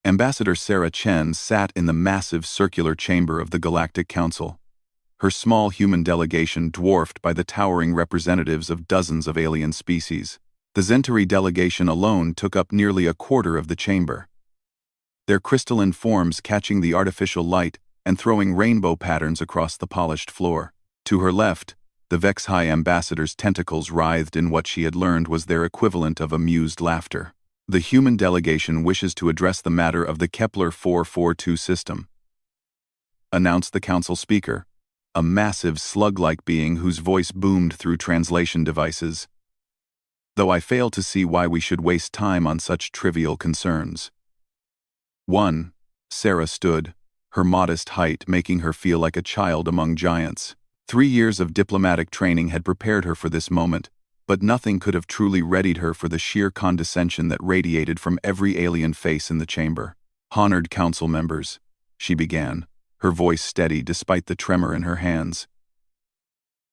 Ambassador Sarah Chen sat in the massive circular chamber of the Galactic Council, her small human delegation dwarfed by the towering representatives of dozens of alien species. The Zentari delegation alone took up nearly a quarter of the chamber, their crystalline forms catching the artificial light and throwing rainbow patterns across the polished floor. To her left, the Vex High Ambassador's tentacles writhed in what she had learned was their equivalent of amused laughter. The human delegation wishes to address the matter of the Kepler 442 system, announced the council speaker, a massive slug-like being whose voice boomed through translation devices. Though I fail to see why we should waste time on such trivial concerns. 1. Sarah stood, her modest height making her feel like a child among giants. 3 years of diplomatic training had prepared her for this moment, but nothing could have truly readied her for the sheer condescension that radiated from every alien face in the chamber. "Honored council members," she began, her voice steady despite the tremor in her hands.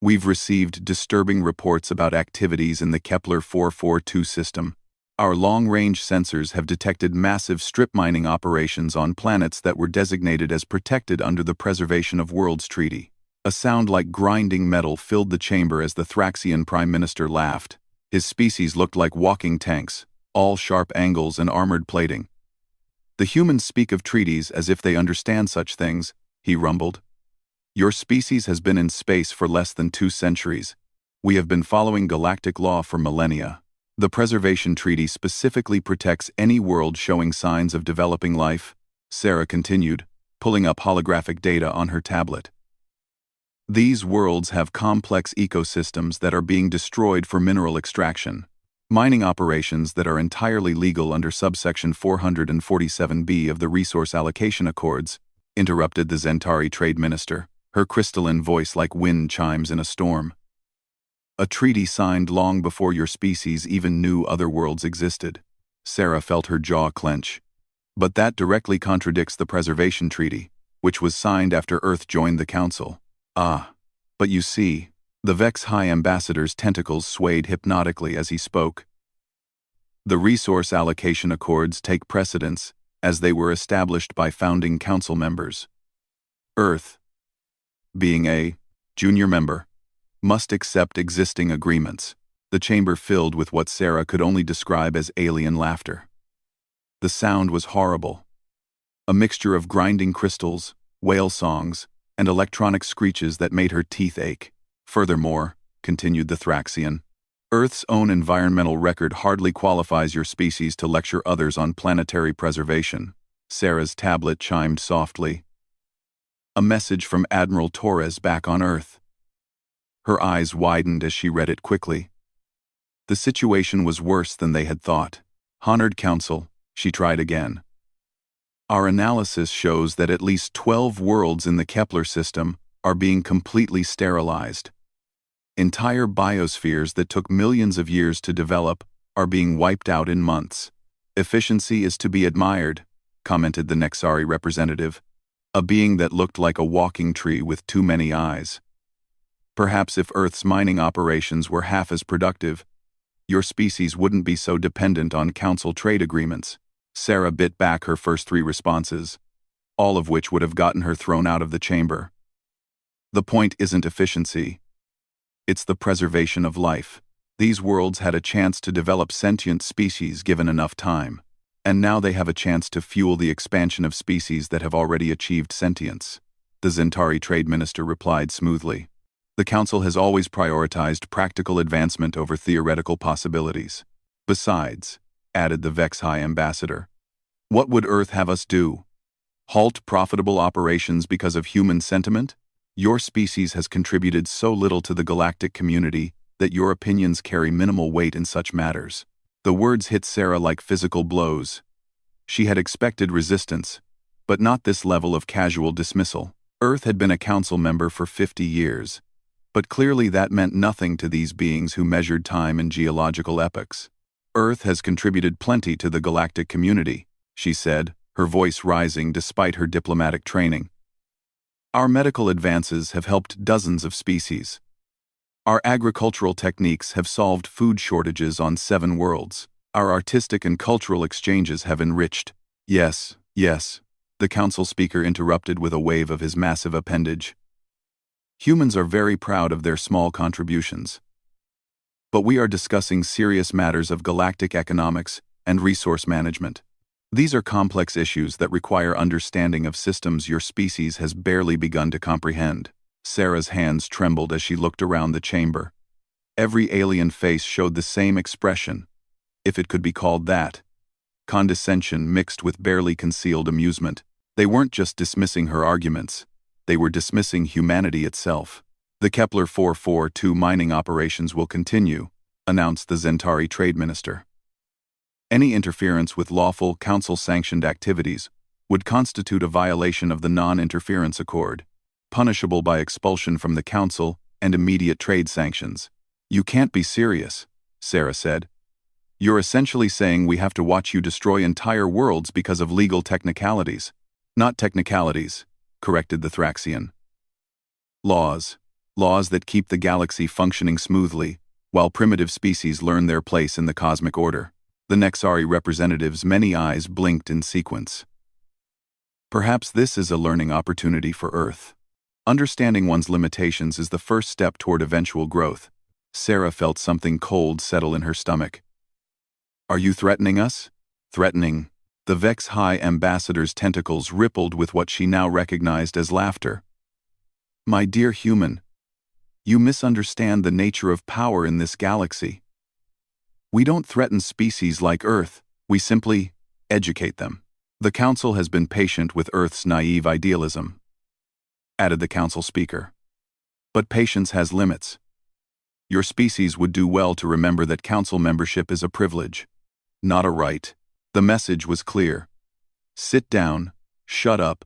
"We've received disturbing reports about activities in the Kepler 442 system. Our long-range sensors have detected massive strip mining operations on planets that were designated as protected under the Preservation of Worlds Treaty." A sound like grinding metal filled the chamber as the Thraxian Prime Minister laughed. His species looked like walking tanks, all sharp angles and armored plating. "The humans speak of treaties as if they understand such things," he rumbled. "Your species has been in space for less than 2 centuries. We have been following galactic law for millennia. The Preservation Treaty specifically protects any world showing signs of developing life," Sarah continued, pulling up holographic data on her tablet. "These worlds have complex ecosystems that are being destroyed for mineral extraction. Mining operations that are entirely legal under subsection 447B of the Resource Allocation Accords," interrupted the Zentari Trade Minister, her crystalline voice like wind chimes in a storm. "A treaty signed long before your species even knew other worlds existed." Sarah felt her jaw clench. "But that directly contradicts the Preservation Treaty, which was signed after Earth joined the Council." "Ah, but you see," the Vex High Ambassador's tentacles swayed hypnotically as he spoke. "The Resource Allocation Accords take precedence, as they were established by founding council members. Earth, being a junior member, must accept existing agreements." The chamber filled with what Sarah could only describe as alien laughter. The sound was horrible. A mixture of grinding crystals, whale songs, and electronic screeches that made her teeth ache. "Furthermore," continued the Thraxian, "Earth's own environmental record hardly qualifies your species to lecture others on planetary preservation." Sarah's tablet chimed softly. A message from Admiral Torres back on Earth. Her eyes widened as she read it quickly. The situation was worse than they had thought. "Honored Council," she tried again. "Our analysis shows that at least 12 worlds in the Kepler system are being completely sterilized. Entire biospheres that took millions of years to develop are being wiped out in months. Efficiency is to be admired," commented the Nexari representative, a being that looked like a walking tree with too many eyes. "Perhaps if Earth's mining operations were half as productive, your species wouldn't be so dependent on council trade agreements." Sarah bit back her first 3 responses, all of which would have gotten her thrown out of the chamber. "The point isn't efficiency. It's the preservation of life. These worlds had a chance to develop sentient species given enough time, and now they have a chance to fuel the expansion of species that have already achieved sentience," the Zentari Trade Minister replied smoothly. "The Council has always prioritized practical advancement over theoretical possibilities. Besides," added the Vex High Ambassador, "what would Earth have us do? Halt profitable operations because of human sentiment? Your species has contributed so little to the galactic community that your opinions carry minimal weight in such matters." The words hit Sarah like physical blows. She had expected resistance, but not this level of casual dismissal. Earth had been a council member for 50 years, but clearly that meant nothing to these beings who measured time in geological epochs. "Earth has contributed plenty to the galactic community," she said, her voice rising despite her diplomatic training. "Our medical advances have helped dozens of species. Our agricultural techniques have solved food shortages on 7 worlds. Our artistic and cultural exchanges have enriched." "Yes, Yes, the council speaker interrupted with a wave of his massive appendage. Humans are very proud of their small contributions. But we are discussing serious matters of galactic economics and resource management. These are complex issues that require understanding of systems your species has barely begun to comprehend. Sarah's hands trembled as she looked around the chamber. Every alien face showed the same expression, if it could be called that. Condescension mixed with barely concealed amusement. They weren't just dismissing her arguments, they were dismissing humanity itself. The Kepler 442 mining operations will continue, announced the Zentari Trade Minister. Any interference with lawful, council-sanctioned activities would constitute a violation of the Non-Interference Accord, punishable by expulsion from the council and immediate trade sanctions. You can't be serious, Sarah said. You're essentially saying we have to watch you destroy entire worlds because of legal technicalities. Not technicalities, corrected the Thraxian. Laws. Laws that keep the galaxy functioning smoothly, while primitive species learn their place in the cosmic order. The Nexari representatives' many eyes blinked in sequence. Perhaps this is a learning opportunity for Earth. Understanding one's limitations is the first step toward eventual growth. Sarah felt something cold settle in her stomach. Are you threatening us? Threatening. The Vex High Ambassador's tentacles rippled with what she now recognized as laughter. My dear human, you misunderstand the nature of power in this galaxy. We don't threaten species like Earth, we simply educate them. The Council has been patient with Earth's naive idealism, added the Council speaker. But patience has limits. Your species would do well to remember that Council membership is a privilege, not a right. The message was clear. Sit down, shut up,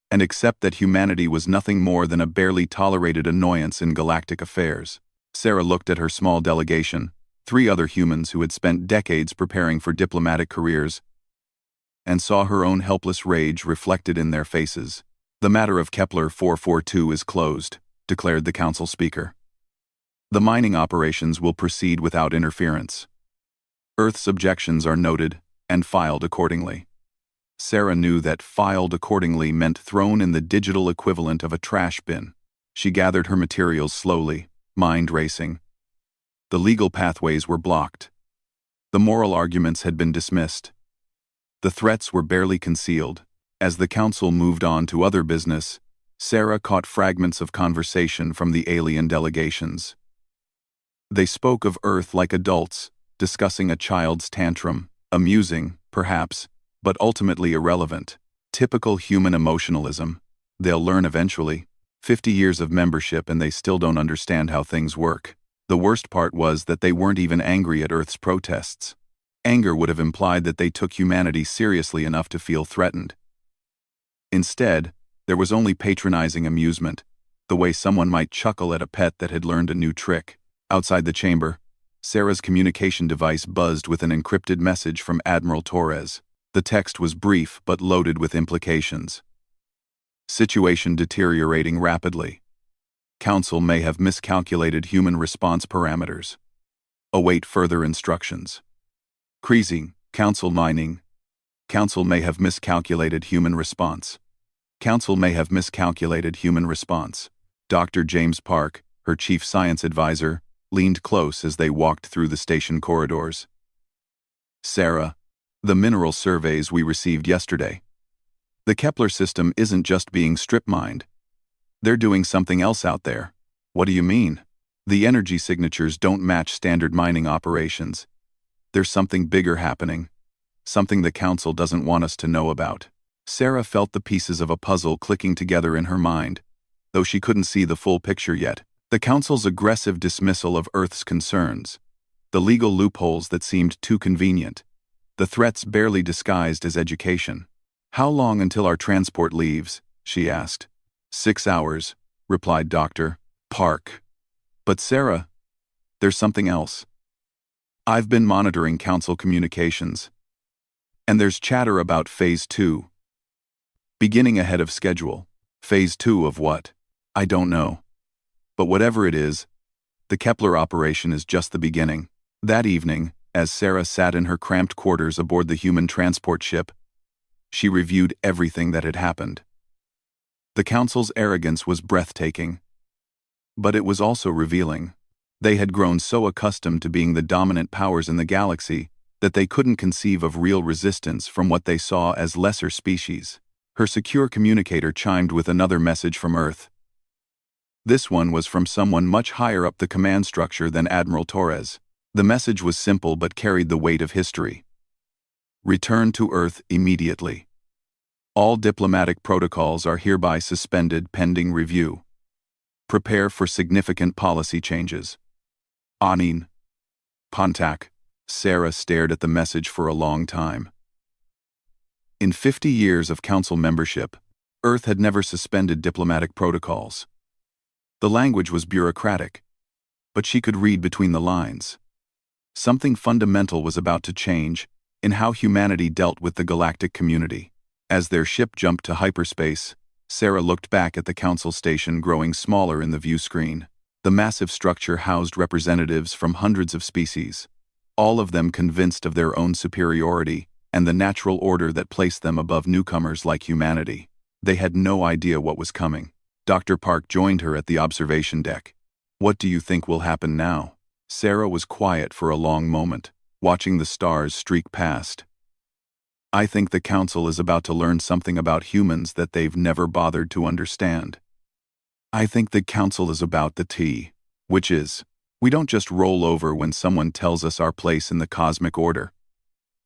and accept that humanity was nothing more than a barely tolerated annoyance in galactic affairs. Sarah looked at her small delegation, 3 other humans who had spent decades preparing for diplomatic careers, and saw her own helpless rage reflected in their faces. The matter of Kepler 442 is closed, declared the council speaker. The mining operations will proceed without interference. Earth's objections are noted and filed accordingly. Sarah knew that filed accordingly meant thrown in the digital equivalent of a trash bin. She gathered her materials slowly, mind racing. The legal pathways were blocked. The moral arguments had been dismissed. The threats were barely concealed. As the council moved on to other business, Sarah caught fragments of conversation from the alien delegations. They spoke of Earth like adults, discussing a child's tantrum, amusing, perhaps, but ultimately irrelevant. Typical human emotionalism. They'll learn eventually. 50 years of membership and they still don't understand how things work. The worst part was that they weren't even angry at Earth's protests. Anger would have implied that they took humanity seriously enough to feel threatened. Instead, there was only patronizing amusement, the way someone might chuckle at a pet that had learned a new trick. Outside the chamber, Sarah's communication device buzzed with an encrypted message from Admiral Torres. The text was brief but loaded with implications. Situation deteriorating rapidly. Council may have miscalculated human response parameters. Await further instructions. Creasing, Council mining. Council may have miscalculated human response. Council may have miscalculated human response. Dr. James Park, her chief science advisor, leaned close as they walked through the station corridors. Sarah, the mineral surveys we received yesterday. The Kepler system isn't just being strip-mined. They're doing something else out there. What do you mean? The energy signatures don't match standard mining operations. There's something bigger happening. Something the Council doesn't want us to know about. Sarah felt the pieces of a puzzle clicking together in her mind, though she couldn't see the full picture yet. The Council's aggressive dismissal of Earth's concerns, the legal loopholes that seemed too convenient, the threats barely disguised as education. How long until our transport leaves? She asked. 6 hours, replied Dr. Park. But Sarah, there's something else. I've been monitoring Council communications, and there's chatter about Phase 2. Beginning ahead of schedule. Phase 2 of what? I don't know. But whatever it is, the Kepler operation is just the beginning. That evening, as Sarah sat in her cramped quarters aboard the human transport ship, She reviewed everything that had happened. The Council's arrogance was breathtaking. But it was also revealing. They had grown so accustomed to being the dominant powers in the galaxy that they couldn't conceive of real resistance from what they saw as lesser species. Her secure communicator chimed with another message from Earth. This one was from someone much higher up the command structure than Admiral Torres. The message was simple but carried the weight of history. Return to Earth immediately. All diplomatic protocols are hereby suspended pending review. Prepare for significant policy changes. Anin. Pontak. Sarah stared at the message for a long time. In 50 years of Council membership, Earth had never suspended diplomatic protocols. The language was bureaucratic, but she could read between the lines. Something fundamental was about to change in how humanity dealt with the galactic community. As their ship jumped to hyperspace, Sarah looked back at the Council station growing smaller in the view screen. The massive structure housed representatives from hundreds of species, all of them convinced of their own superiority and the natural order that placed them above newcomers like humanity. They had no idea what was coming. Dr. Park joined her at the observation deck. What do you think will happen now? Sarah was quiet for a long moment, watching the stars streak past. I think the Council is about to learn something about humans that they've never bothered to understand. I think the Council is about the tea, which is, we don't just roll over when someone tells us our place in the cosmic order.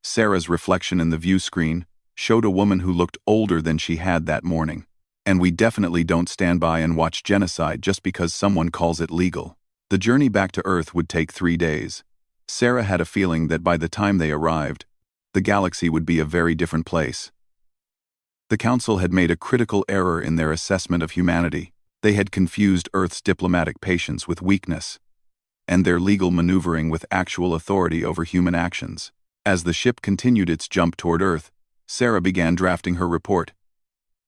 Sarah's reflection in the view screen showed a woman who looked older than she had that morning. And we definitely don't stand by and watch genocide just because someone calls it legal. The journey back to Earth would take 3 days. Sarah had a feeling that by the time they arrived, the galaxy would be a very different place. The Council had made a critical error in their assessment of humanity. They had confused Earth's diplomatic patience with weakness, and their legal maneuvering with actual authority over human actions. As the ship continued its jump toward Earth, Sarah began drafting her report.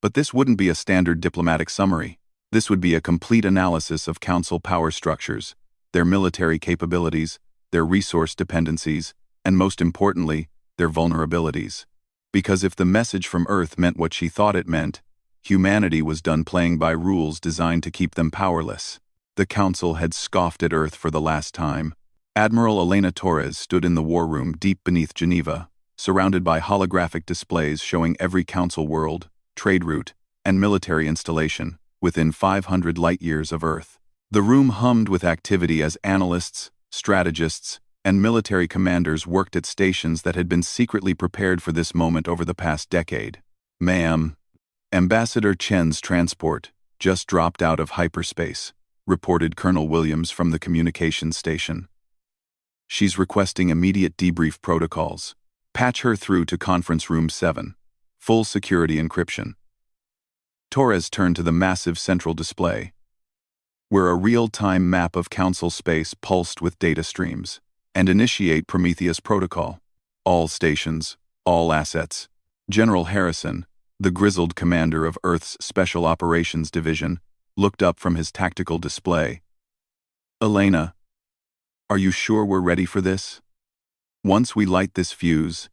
But this wouldn't be a standard diplomatic summary. This would be a complete analysis of Council power structures, their military capabilities, their resource dependencies, and most importantly, their vulnerabilities. Because if the message from Earth meant what she thought it meant, humanity was done playing by rules designed to keep them powerless. The Council had scoffed at Earth for the last time. Admiral Elena Torres stood in the war room deep beneath Geneva, surrounded by holographic displays showing every Council world, trade route, and military installation within 500 light-years of Earth. The room hummed with activity as analysts, strategists, and military commanders worked at stations that had been secretly prepared for this moment over the past decade. Ma'am, Ambassador Chen's transport just dropped out of hyperspace, reported Colonel Williams from the communications station. She's requesting immediate debrief protocols. Patch her through to Conference Room 7. Full security encryption. Torres turned to the massive central display, where a real-time map of Council space pulsed with data streams. And initiate Prometheus Protocol. All stations, all assets. General Harrison, the grizzled commander of Earth's Special Operations Division, looked up from his tactical display. Elena, are you sure we're ready for this? Once we light this fuse,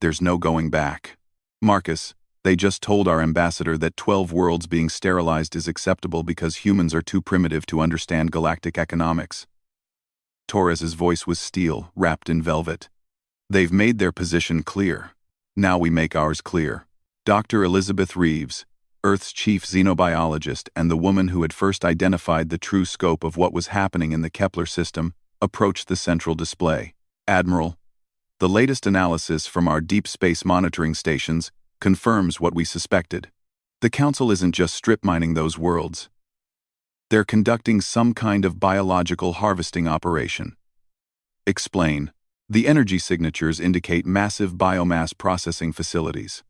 there's no going back. Marcus, they just told our ambassador that 12 worlds being sterilized is acceptable because humans are too primitive to understand galactic economics. Torres's voice was steel, wrapped in velvet. They've made their position clear. Now we make ours clear. Dr. Elizabeth Reeves, Earth's chief xenobiologist and the woman who had first identified the true scope of what was happening in the Kepler system, approached the central display. Admiral, the latest analysis from our deep space monitoring stations confirms what we suspected. The Council isn't just strip mining those worlds. They're conducting some kind of biological harvesting operation. Explain. The energy signatures indicate massive biomass processing facilities.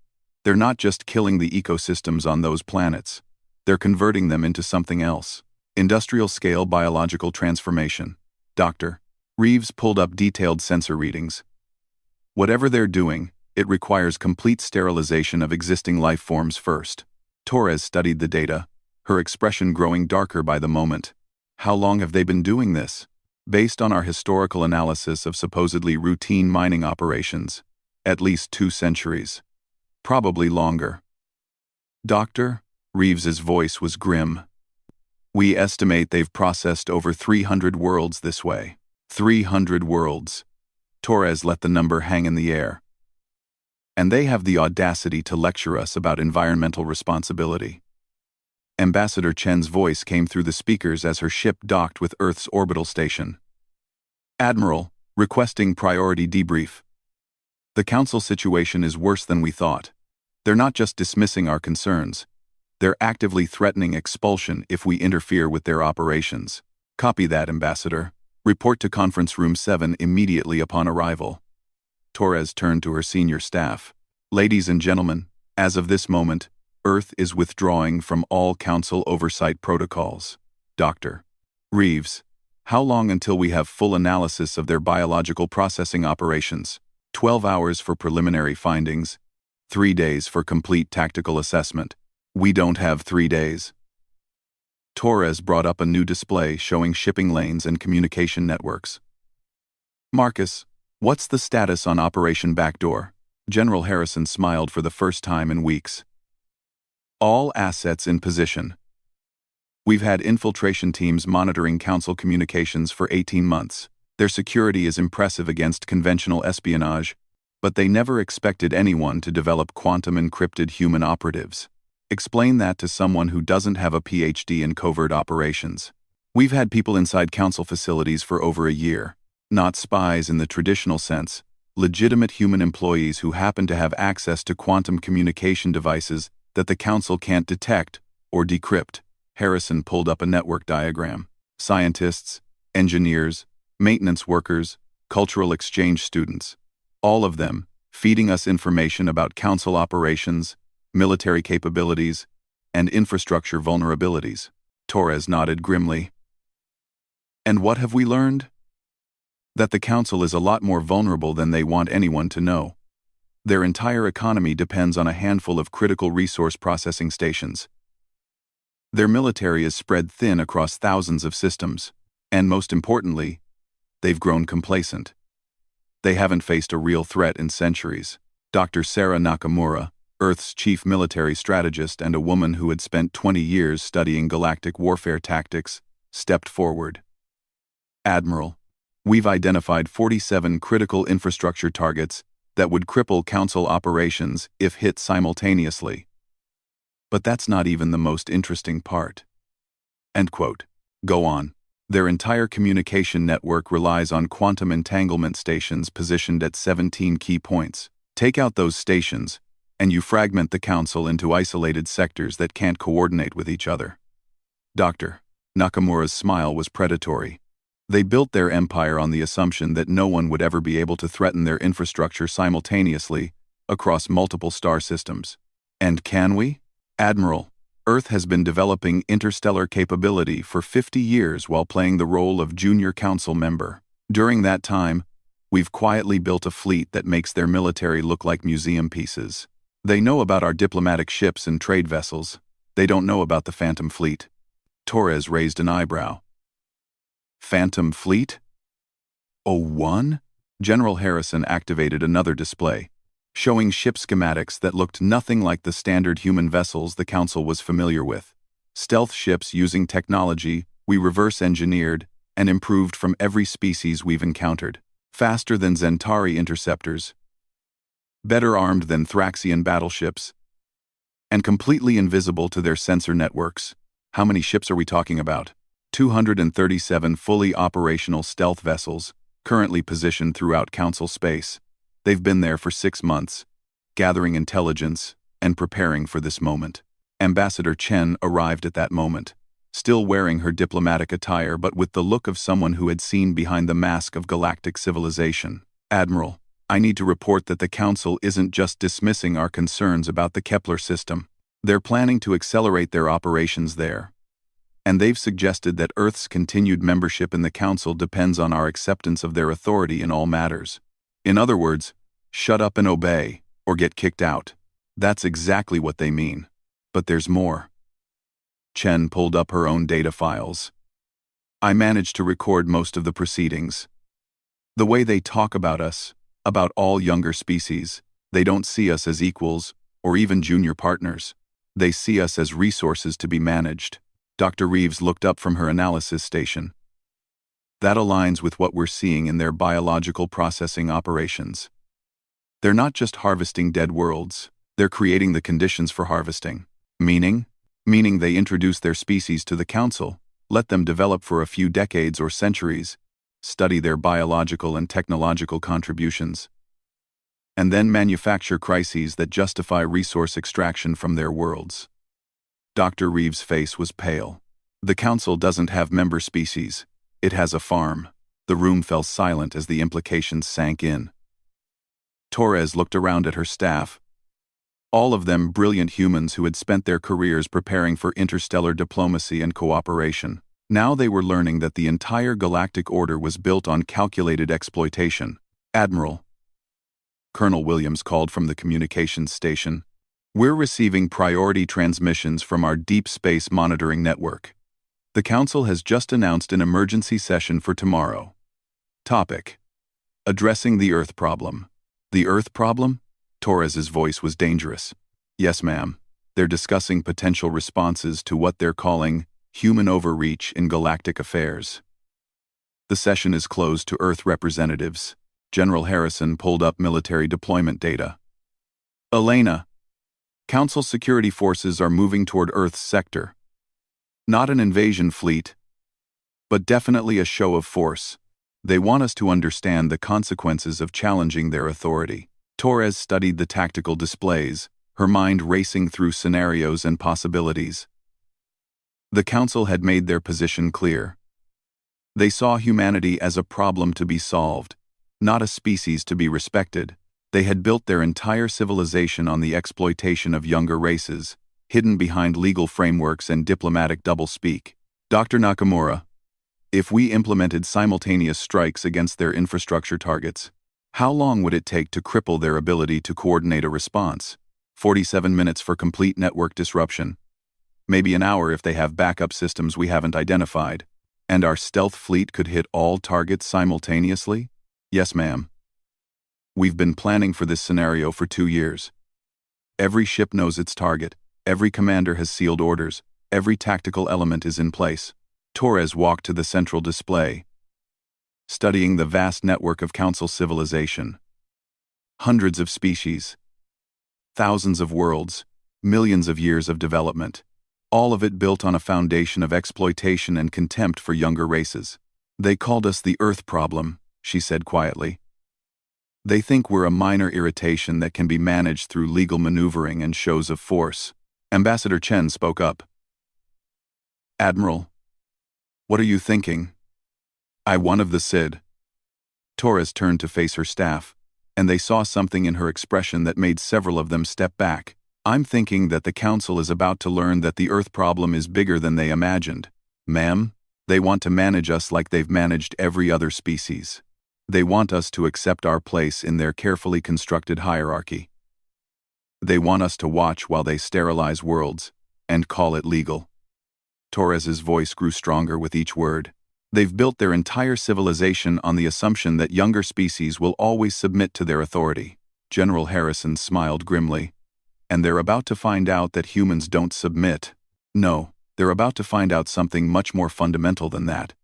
They're not just killing the ecosystems on those planets. They're converting them into something else. Industrial-scale biological transformation. Dr. Reeves pulled up detailed sensor readings. Whatever they're doing, it requires complete sterilization of existing life forms first. Torres studied the data, her expression growing darker by the moment. How long have they been doing this? Based on our historical analysis of supposedly routine mining operations, at least 2 centuries. Probably longer. Doctor? Reeves's voice was grim. We estimate they've processed over 300 worlds this way. 300 worlds. Torres let the number hang in the air. And they have the audacity to lecture us about environmental responsibility. Ambassador Chen's voice came through the speakers as her ship docked with Earth's orbital station. Admiral, requesting priority debrief. The Council situation is worse than we thought. They're not just dismissing our concerns. They're actively threatening expulsion if we interfere with their operations. Copy that, Ambassador. Report to Conference Room 7 immediately upon arrival. Torres turned to her senior staff. Ladies and gentlemen, as of this moment, Earth is withdrawing from all Council oversight protocols. Dr. Reeves, how long until we have full analysis of their biological processing operations? 12 hours for preliminary findings, 3 days for complete tactical assessment. We don't have 3 days. Torres brought up a new display showing shipping lanes and communication networks. Marcus, what's the status on Operation Backdoor? General Harrison smiled for the first time in weeks. All assets in position. We've had infiltration teams monitoring Council communications for 18 months. Their security is impressive against conventional espionage, but they never expected anyone to develop quantum-encrypted human operatives. Explain that to someone who doesn't have a PhD in covert operations. We've had people inside Council facilities for over a year. Not spies in the traditional sense, legitimate human employees who happen to have access to quantum communication devices that the Council can't detect or decrypt. Harrison pulled up a network diagram. Scientists, engineers, maintenance workers, cultural exchange students. All of them, feeding us information about Council operations, military capabilities, and infrastructure vulnerabilities. Torres nodded grimly. And what have we learned? That the Council is a lot more vulnerable than they want anyone to know. Their entire economy depends on a handful of critical resource processing stations. Their military is spread thin across thousands of systems, and most importantly, they've grown complacent. They haven't faced a real threat in centuries. Dr. Sarah Nakamura, Earth's chief military strategist and a woman who had spent 20 years studying galactic warfare tactics, stepped forward. Admiral, we've identified 47 critical infrastructure targets that would cripple Council operations if hit simultaneously. But that's not even the most interesting part. End quote. Go on. Their entire communication network relies on quantum entanglement stations positioned at 17 key points. Take out those stations, and you fragment the Council into isolated sectors that can't coordinate with each other. Dr. Nakamura's smile was predatory. They built their empire on the assumption that no one would ever be able to threaten their infrastructure simultaneously across multiple star systems. And can we? Admiral, Earth has been developing interstellar capability for 50 years while playing the role of junior Council member. During that time, we've quietly built a fleet that makes their military look like museum pieces. They know about our diplomatic ships and trade vessels. They don't know about the Phantom Fleet. Torres raised an eyebrow. Phantom Fleet? O1? General Harrison activated another display, showing ship schematics that looked nothing like the standard human vessels the Council was familiar with. Stealth ships using technology we reverse-engineered and improved from every species we've encountered. Faster than Zentari interceptors, better armed than Thraxian battleships, and completely invisible to their sensor networks. How many ships are we talking about? 237 fully operational stealth vessels, currently positioned throughout Council space. They've been there for 6 months, gathering intelligence and preparing for this moment. Ambassador Chen arrived at that moment, still wearing her diplomatic attire but with the look of someone who had seen behind the mask of galactic civilization. Admiral, I need to report that the Council isn't just dismissing our concerns about the Kepler system. They're planning to accelerate their operations there. And they've suggested that Earth's continued membership in the Council depends on our acceptance of their authority in all matters. In other words, shut up and obey, or get kicked out. That's exactly what they mean. But there's more. Chen pulled up her own data files. I managed to record most of the proceedings. The way they talk about us, about all younger species, they don't see us as equals or even junior partners. They see us as resources to be managed. Dr. Reeves looked up from her analysis station. That aligns with what we're seeing in their biological processing operations. They're not just harvesting dead worlds, they're creating the conditions for harvesting. Meaning they introduce their species to the Council, let them develop for a few decades or centuries, study their biological and technological contributions, and then manufacture crises that justify resource extraction from their worlds. Dr. Reeves' face was pale. The Council doesn't have member species. It has a farm. The room fell silent as the implications sank in. Torres looked around at her staff. All of them brilliant humans who had spent their careers preparing for interstellar diplomacy and cooperation. Now they were learning that the entire galactic order was built on calculated exploitation. Admiral, Colonel Williams called from the communications station, "We're receiving priority transmissions from our deep space monitoring network. The Council has just announced an emergency session for tomorrow. Topic: Addressing the Earth problem." The Earth problem? Torres's voice was dangerous. Yes, ma'am. They're discussing potential responses to what they're calling human overreach in galactic affairs. The session is closed to Earth representatives. General Harrison pulled up military deployment data. Elena, Council security forces are moving toward Earth's sector. Not an invasion fleet, but definitely a show of force. They want us to understand the consequences of challenging their authority. Torres studied the tactical displays, her mind racing through scenarios and possibilities. The Council had made their position clear. They saw humanity as a problem to be solved, not a species to be respected. They had built their entire civilization on the exploitation of younger races, hidden behind legal frameworks and diplomatic doublespeak. Dr. Nakamura, if we implemented simultaneous strikes against their infrastructure targets, how long would it take to cripple their ability to coordinate a response? 47 minutes for complete network disruption. Maybe an hour if they have backup systems we haven't identified. And our stealth fleet could hit all targets simultaneously? Yes, ma'am. We've been planning for this scenario for 2 years. Every ship knows its target. Every commander has sealed orders. Every tactical element is in place. Torres walked to the central display, studying the vast network of Council civilization. Hundreds of species, thousands of worlds, millions of years of development, all of it built on a foundation of exploitation and contempt for younger races. They called us the Earth problem, she said quietly. They think we're a minor irritation that can be managed through legal maneuvering and shows of force. Ambassador Chen spoke up. Admiral, what are you thinking? I one of the Cid. Torres turned to face her staff, and they saw something in her expression that made several of them step back. I'm thinking that the Council is about to learn that the Earth problem is bigger than they imagined. Ma'am, they want to manage us like they've managed every other species. They want us to accept our place in their carefully constructed hierarchy. They want us to watch while they sterilize worlds, and call it legal. Torres's voice grew stronger with each word. They've built their entire civilization on the assumption that younger species will always submit to their authority. General Harrison smiled grimly. And they're about to find out that humans don't submit. No, they're about to find out something much more fundamental than that.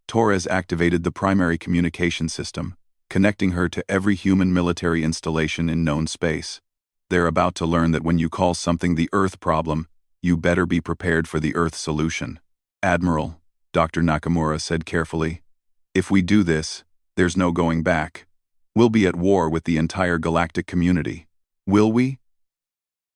Torres activated the primary communication system, connecting her to every human military installation in known space. They're about to learn that when you call something the Earth problem, you better be prepared for the Earth solution. Admiral, Dr. Nakamura said carefully, if we do this, there's no going back. We'll be at war with the entire galactic community. Will we?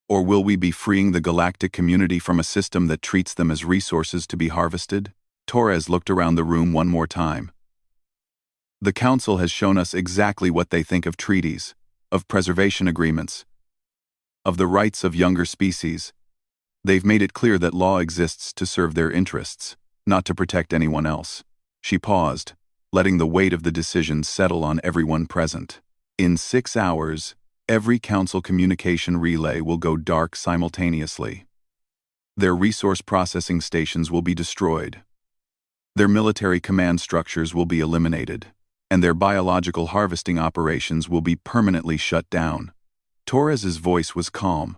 Or will we be freeing the galactic community from a system that treats them as resources to be harvested? Torres looked around the room one more time. The Council has shown us exactly what they think of treaties, of preservation agreements, of the rights of younger species. They've made it clear that law exists to serve their interests, not to protect anyone else. She paused, letting the weight of the decision settle on everyone present. In 6 hours, every Council communication relay will go dark simultaneously. Their resource processing stations will be destroyed. Their military command structures will be eliminated, and their biological harvesting operations will be permanently shut down. Torres's voice was calm,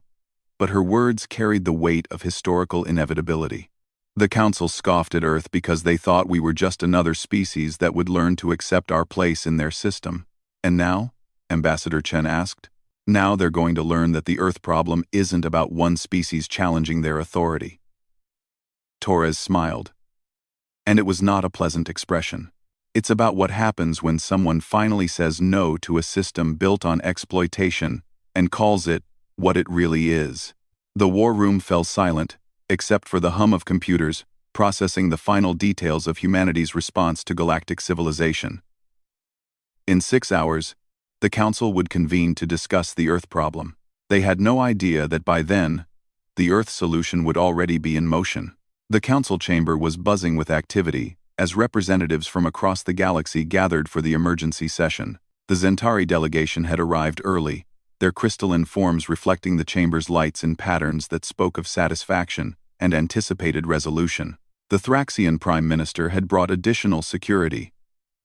but her words carried the weight of historical inevitability. The Council scoffed at Earth because they thought we were just another species that would learn to accept our place in their system. And now? Ambassador Chen asked. Now they're going to learn that the Earth problem isn't about one species challenging their authority. Torres smiled. And it was not a pleasant expression. It's about what happens when someone finally says no to a system built on exploitation and calls it what it really is. The war room fell silent, except for the hum of computers processing the final details of humanity's response to galactic civilization. In 6 hours, the Council would convene to discuss the Earth problem. They had no idea that by then, the Earth solution would already be in motion. The Council chamber was buzzing with activity as representatives from across the galaxy gathered for the emergency session. The Zentari delegation had arrived early, their crystalline forms reflecting the chamber's lights in patterns that spoke of satisfaction and anticipated resolution. The Thraxian Prime Minister had brought additional security,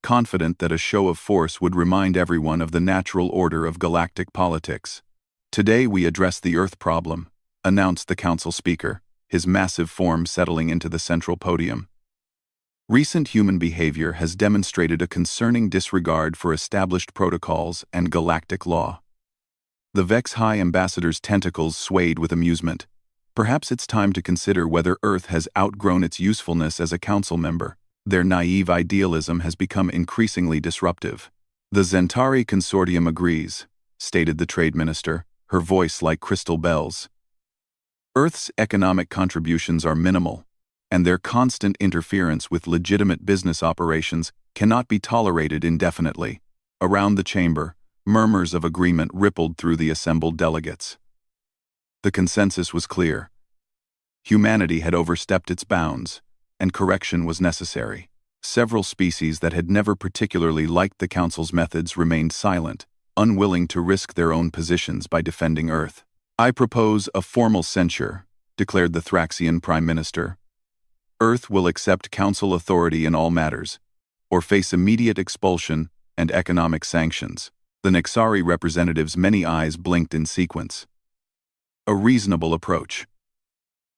confident that a show of force would remind everyone of the natural order of galactic politics. Today we address the Earth problem, announced the Council speaker, his massive form settling into the central podium. Recent human behavior has demonstrated a concerning disregard for established protocols and galactic law. The Vex High Ambassador's tentacles swayed with amusement. Perhaps it's time to consider whether Earth has outgrown its usefulness as a council member. Their naive idealism has become increasingly disruptive. The Zentari Consortium agrees, stated the Trade Minister, her voice like crystal bells. Earth's economic contributions are minimal, and their constant interference with legitimate business operations cannot be tolerated indefinitely. Around the chamber, murmurs of agreement rippled through the assembled delegates. The consensus was clear. Humanity had overstepped its bounds, and correction was necessary. Several species that had never particularly liked the Council's methods remained silent, unwilling to risk their own positions by defending Earth. I propose a formal censure, declared the Thraxian Prime Minister. Earth will accept Council authority in all matters, or face immediate expulsion and economic sanctions. The Nexari representatives' many eyes blinked in sequence. A reasonable approach.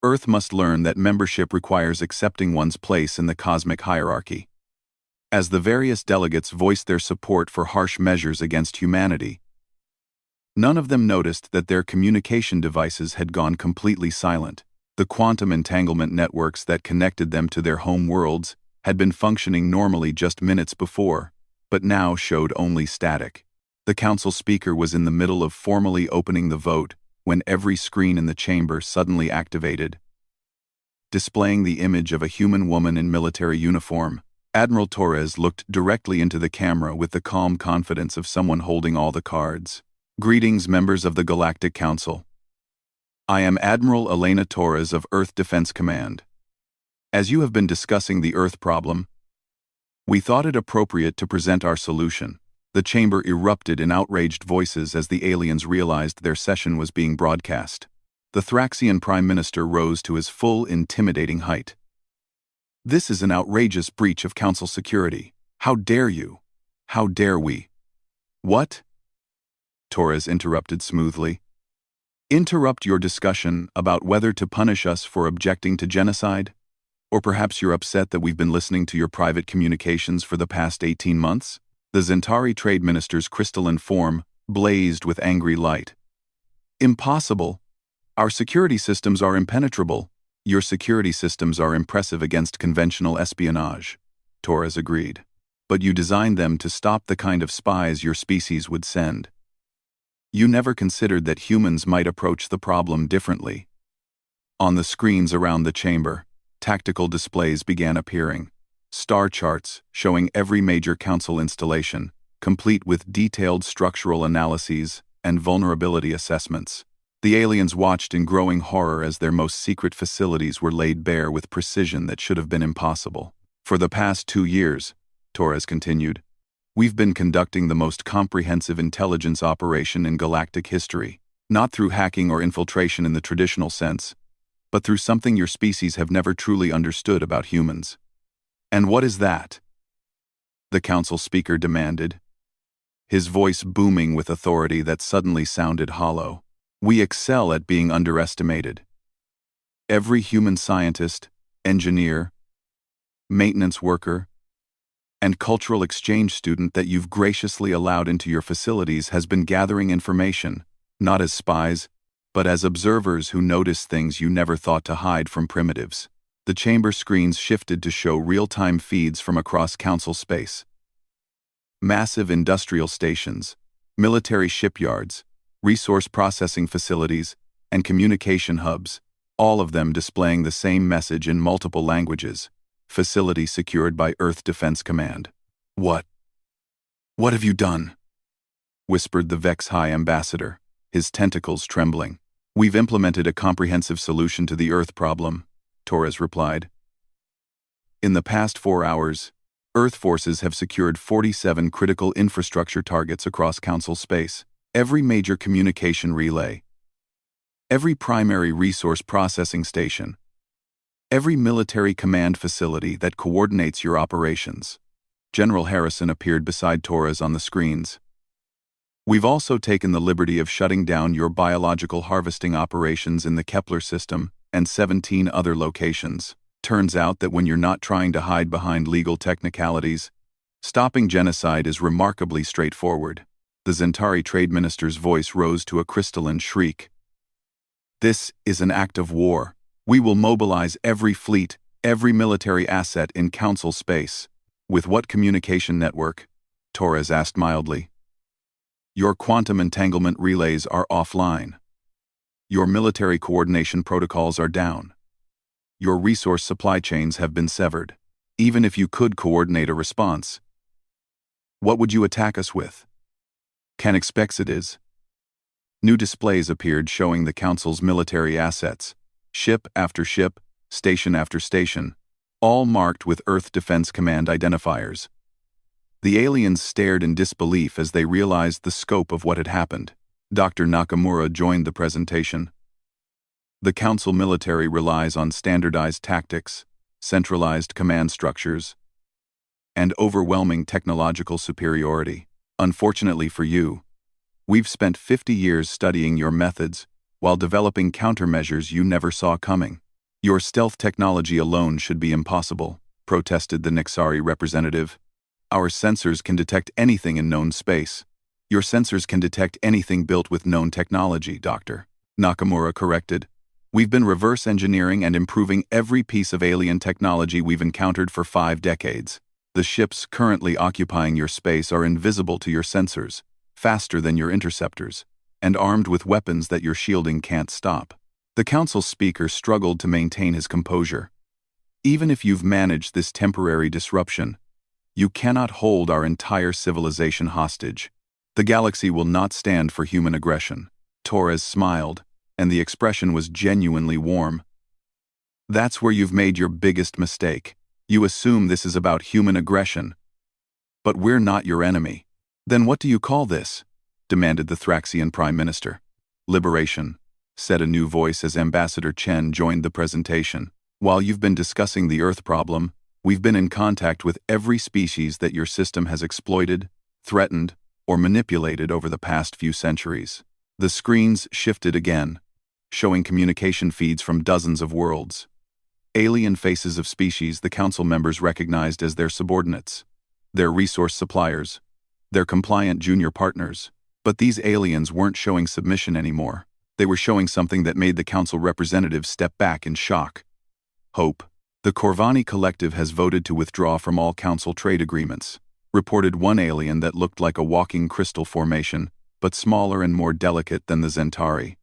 Earth must learn that membership requires accepting one's place in the cosmic hierarchy. As the various delegates voiced their support for harsh measures against humanity, none of them noticed that their communication devices had gone completely silent. The quantum entanglement networks that connected them to their home worlds had been functioning normally just minutes before, but now showed only static. The Council speaker was in the middle of formally opening the vote when every screen in the chamber suddenly activated, displaying the image of a human woman in military uniform. Admiral Torres looked directly into the camera with the calm confidence of someone holding all the cards. Greetings, members of the Galactic Council. I am Admiral Elena Torres of Earth Defense Command. As you have been discussing the Earth problem, we thought it appropriate to present our solution. The chamber erupted in outraged voices as the aliens realized their session was being broadcast. The Thraxian Prime Minister rose to his full, intimidating height. This is an outrageous breach of Council security. How dare you? How dare we? What? Torres interrupted smoothly. Interrupt your discussion about whether to punish us for objecting to genocide? Or perhaps you're upset that we've been listening to your private communications for the past 18 months? The Zentari Trade Minister's crystalline form blazed with angry light. Impossible. Our security systems are impenetrable. Your security systems are impressive against conventional espionage, Torres agreed. But you designed them to stop the kind of spies your species would send. You never considered that humans might approach the problem differently. On the screens around the chamber, tactical displays began appearing. Star charts showing every major Council installation, complete with detailed structural analyses and vulnerability assessments. The aliens watched in growing horror as their most secret facilities were laid bare with precision that should have been impossible. For the past 2 years, Torres continued, we've been conducting the most comprehensive intelligence operation in galactic history, not through hacking or infiltration in the traditional sense, but through something your species have never truly understood about humans. And what is that? The Council speaker demanded. his voice booming with authority that suddenly sounded hollow. "We excel at being underestimated. Every human scientist, engineer, maintenance worker, and cultural exchange student that you've graciously allowed into your facilities has been gathering information, not as spies, but as observers who notice things you never thought to hide from primitives." The chamber screens shifted to show real-time feeds from across Council space. Massive industrial stations, military shipyards, resource processing facilities, and communication hubs, all of them displaying the same message in multiple languages. Facility secured by Earth Defense Command. What have you done?" whispered the Vex High Ambassador, his tentacles trembling. "We've implemented a comprehensive solution to the Earth problem," Torres replied. "In the past 4 hours, Earth forces have secured 47 critical infrastructure targets across Council space. Every major communication relay, every primary resource processing station, every military command facility that coordinates your operations." General Harrison appeared beside Torres on the screens. "We've also taken the liberty of shutting down your biological harvesting operations in the Kepler system and 17 other locations. Turns out that when you're not trying to hide behind legal technicalities, stopping genocide is remarkably straightforward." The Zentari Trade Minister's voice rose to a crystalline shriek. "This is an act of war. We will mobilize every fleet, every military asset in Council space." "With what communication network?" Torres asked mildly. "Your quantum entanglement relays are offline. Your military coordination protocols are down. Your resource supply chains have been severed. Even if you could coordinate a response, what would you attack us with?" "Can expect it is." New displays appeared showing the Council's military assets, ship after ship, station after station, all marked with Earth Defense Command identifiers. The aliens stared in disbelief as they realized the scope of what had happened. Dr. Nakamura joined the presentation. "The Council military relies on standardized tactics, centralized command structures, and overwhelming technological superiority. Unfortunately for you, we've spent 50 years studying your methods while developing countermeasures you never saw coming. Your stealth technology alone should be impossible," protested the Nixari representative. "Our sensors can detect anything in known space." "Your sensors can detect anything built with known technology, Doctor," Nakamura corrected. "We've been reverse engineering and improving every piece of alien technology we've encountered for 5 decades. The ships currently occupying your space are invisible to your sensors, faster than your interceptors, and armed with weapons that your shielding can't stop." The Council speaker struggled to maintain his composure. "Even if you've managed this temporary disruption, you cannot hold our entire civilization hostage. The galaxy will not stand for human aggression." Torres smiled, and the expression was genuinely warm. "That's where you've made your biggest mistake. You assume this is about human aggression. But we're not your enemy." "Then what do you call this?" demanded the Thraxian Prime Minister. "Liberation," said a new voice as Ambassador Chen joined the presentation. "While you've been discussing the Earth problem, we've been in contact with every species that your system has exploited, threatened, or manipulated over the past few centuries." The screens shifted again, showing communication feeds from dozens of worlds. Alien faces of species the Council members recognized as their subordinates, their resource suppliers, their compliant junior partners. But these aliens weren't showing submission anymore. They were showing something that made the Council representatives step back in shock. Hope. "The Corvani Collective has voted to withdraw from all Council trade agreements," reported one alien that looked like a walking crystal formation, but smaller and more delicate than the Zentari.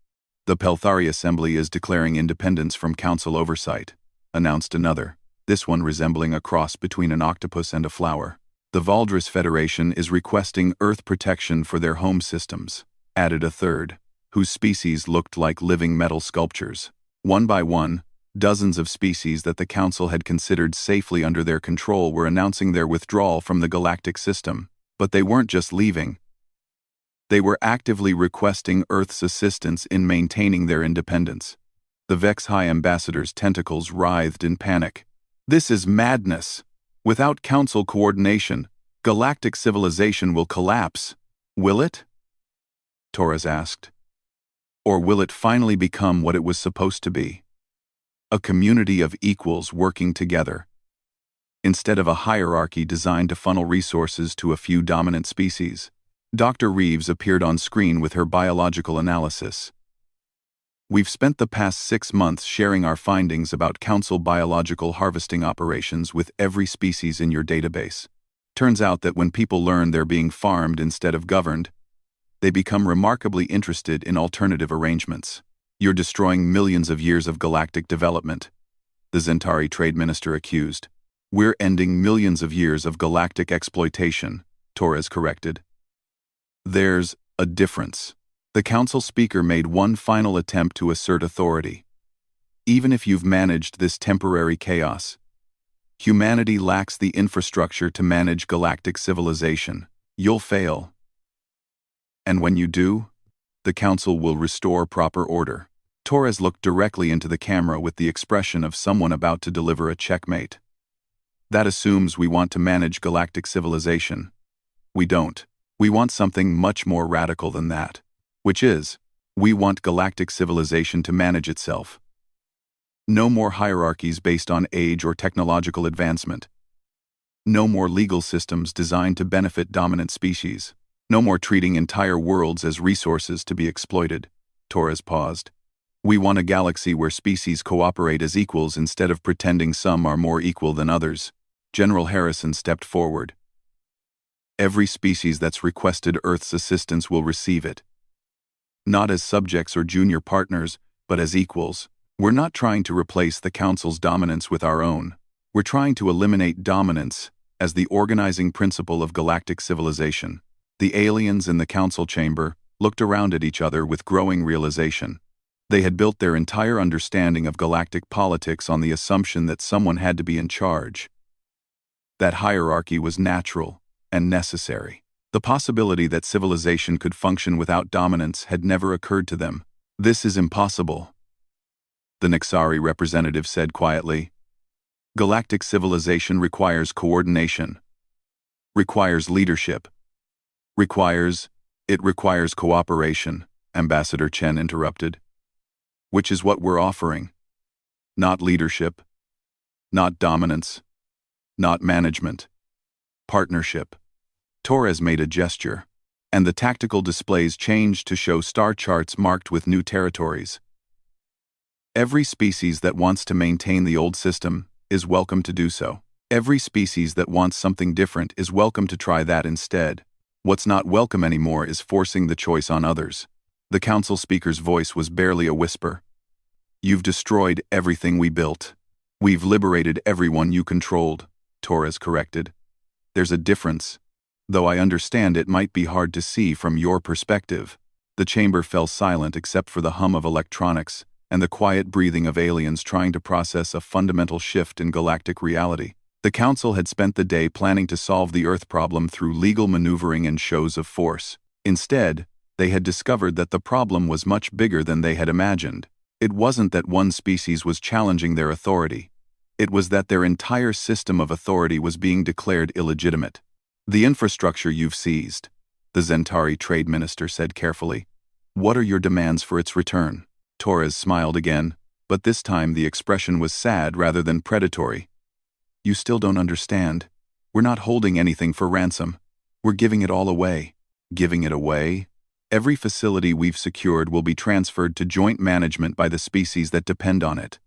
"The Pelthari Assembly is declaring independence from Council oversight," announced another, this one resembling a cross between an octopus and a flower. "The Valdris Federation is requesting Earth protection for their home systems," added a third, whose species looked like living metal sculptures. One by one, dozens of species that the Council had considered safely under their control were announcing their withdrawal from the galactic system. But they weren't just leaving. They were actively requesting Earth's assistance in maintaining their independence. The Vex High Ambassador's tentacles writhed in panic. "This is madness. Without Council coordination, galactic civilization will collapse." Will it? Torres asked. Or will it finally become what it was supposed to be? A community of equals working together, instead of a hierarchy designed to funnel resources to a few dominant species. Dr. Reeves appeared on screen with her biological analysis. We've spent the past 6 months sharing our findings about Council biological harvesting operations with every species in your database. Turns out that when people learn they're being farmed instead of governed, they become remarkably interested in alternative arrangements. You're destroying millions of years of galactic development, the Zentari Trade Minister accused. We're ending millions of years of galactic exploitation, Torres corrected. There's a difference. The Council speaker made one final attempt to assert authority. Even if you've managed this temporary chaos, humanity lacks the infrastructure to manage galactic civilization. You'll fail. And when you do, the Council will restore proper order. Torres looked directly into the camera with the expression of someone about to deliver a checkmate. That assumes we want to manage galactic civilization. We don't. We want something much more radical than that. Which is, we want galactic civilization to manage itself. No more hierarchies based on age or technological advancement. No more legal systems designed to benefit dominant species. No more treating entire worlds as resources to be exploited. Torres paused. We want a galaxy where species cooperate as equals instead of pretending some are more equal than others. General Harrison stepped forward. Every species that's requested Earth's assistance will receive it. Not as subjects or junior partners, but as equals. We're not trying to replace the Council's dominance with our own. We're trying to eliminate dominance as the organizing principle of galactic civilization. The aliens in the Council chamber looked around at each other with growing realization. They had built their entire understanding of galactic politics on the assumption that someone had to be in charge. That hierarchy was natural and necessary. The possibility that civilization could function without dominance had never occurred to them. This is impossible, the Nixari representative said quietly. Galactic civilization requires coordination, requires leadership, it requires cooperation, Ambassador Chen interrupted. Which is what we're offering. Not leadership, not dominance, not management. Partnership. Torres made a gesture, and the tactical displays changed to show star charts marked with new territories. Every species that wants to maintain the old system is welcome to do so. Every species that wants something different is welcome to try that instead. What's not welcome anymore is forcing the choice on others. The Council speaker's voice was barely a whisper. You've destroyed everything we built. We've liberated everyone you controlled, Torres corrected. There's a difference, though I understand it might be hard to see from your perspective. The chamber fell silent except for the hum of electronics and the quiet breathing of aliens trying to process a fundamental shift in galactic reality. The Council had spent the day planning to solve the Earth problem through legal maneuvering and shows of force. Instead, they had discovered that the problem was much bigger than they had imagined. It wasn't that one species was challenging their authority. It was that their entire system of authority was being declared illegitimate. The infrastructure you've seized, the Zentari Trade Minister said carefully. What are your demands for its return? Torres smiled again, but this time the expression was sad rather than predatory. You still don't understand. We're not holding anything for ransom. We're giving it all away. Giving it away? Every facility we've secured will be transferred to joint management by the species that depend on it.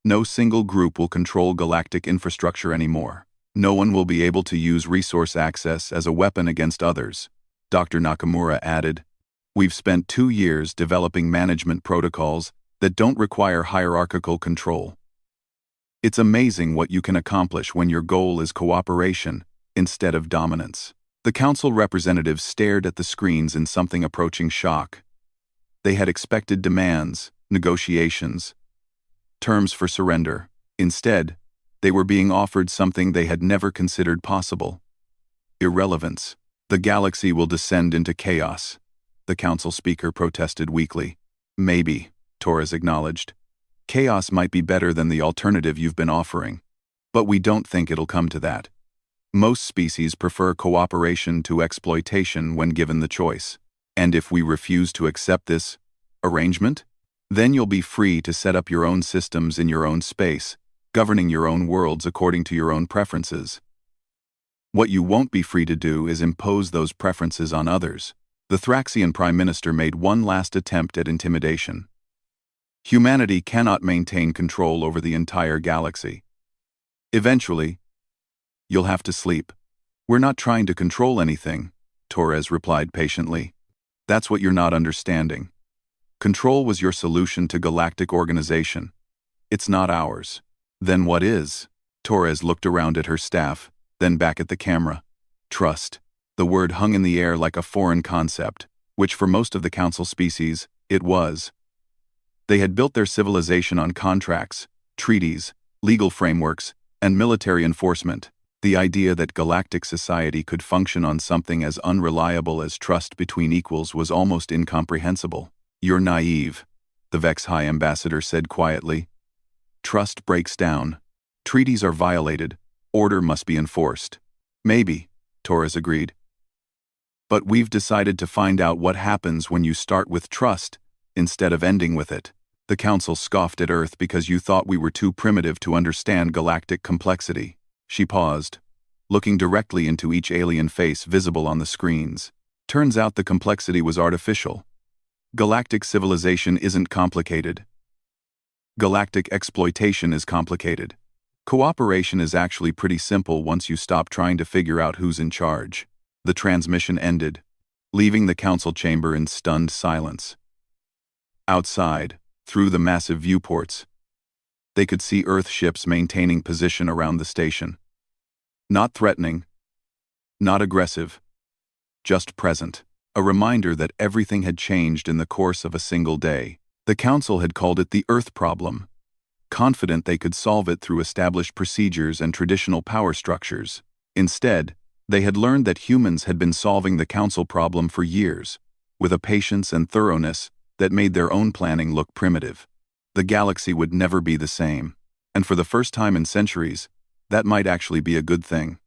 No single group will control galactic infrastructure anymore. No one will be able to use resource access as a weapon against others, Dr. Nakamura added. We've spent 2 years developing management protocols that don't require hierarchical control. It's amazing what you can accomplish when your goal is cooperation instead of dominance. The Council representatives stared at the screens in something approaching shock. They had expected demands, negotiations, terms for surrender. Instead, they were being offered something they had never considered possible. Irrelevance. The galaxy will descend into chaos, the Council speaker protested weakly. Maybe, Torres acknowledged. Chaos might be better than the alternative you've been offering. But we don't think it'll come to that. Most species prefer cooperation to exploitation when given the choice. And if we refuse to accept this arrangement, then you'll be free to set up your own systems in your own space, governing your own worlds according to your own preferences. What you won't be free to do is impose those preferences on others. The Thraxian Prime Minister made one last attempt at intimidation. Humanity cannot maintain control over the entire galaxy. Eventually, you'll have to sleep. We're not trying to control anything, Torres replied patiently. That's what you're not understanding. Control was your solution to galactic organization. It's not ours. Then what is? Torres looked around at her staff, then back at the camera. Trust. The word hung in the air like a foreign concept, which for most of the Council species, it was. They had built their civilization on contracts, treaties, legal frameworks, and military enforcement. The idea that galactic society could function on something as unreliable as trust between equals was almost incomprehensible. You're naive, the Vex High Ambassador said quietly. Trust breaks down. Treaties are violated. Order must be enforced. Maybe, Torres agreed. But we've decided to find out what happens when you start with trust, instead of ending with it. The Council scoffed at Earth because you thought we were too primitive to understand galactic complexity. She paused, looking directly into each alien face visible on the screens. Turns out the complexity was artificial. Galactic civilization isn't complicated. Galactic exploitation is complicated. Cooperation is actually pretty simple once you stop trying to figure out who's in charge. The transmission ended, leaving the Council chamber in stunned silence. Outside, through the massive viewports, they could see Earth ships maintaining position around the station. Not threatening, not aggressive, just present. A reminder that everything had changed in the course of a single day. The Council had called it the Earth problem, confident they could solve it through established procedures and traditional power structures. Instead, they had learned that humans had been solving the Council problem for years, with a patience and thoroughness that made their own planning look primitive. The galaxy would never be the same, and for the first time in centuries, that might actually be a good thing.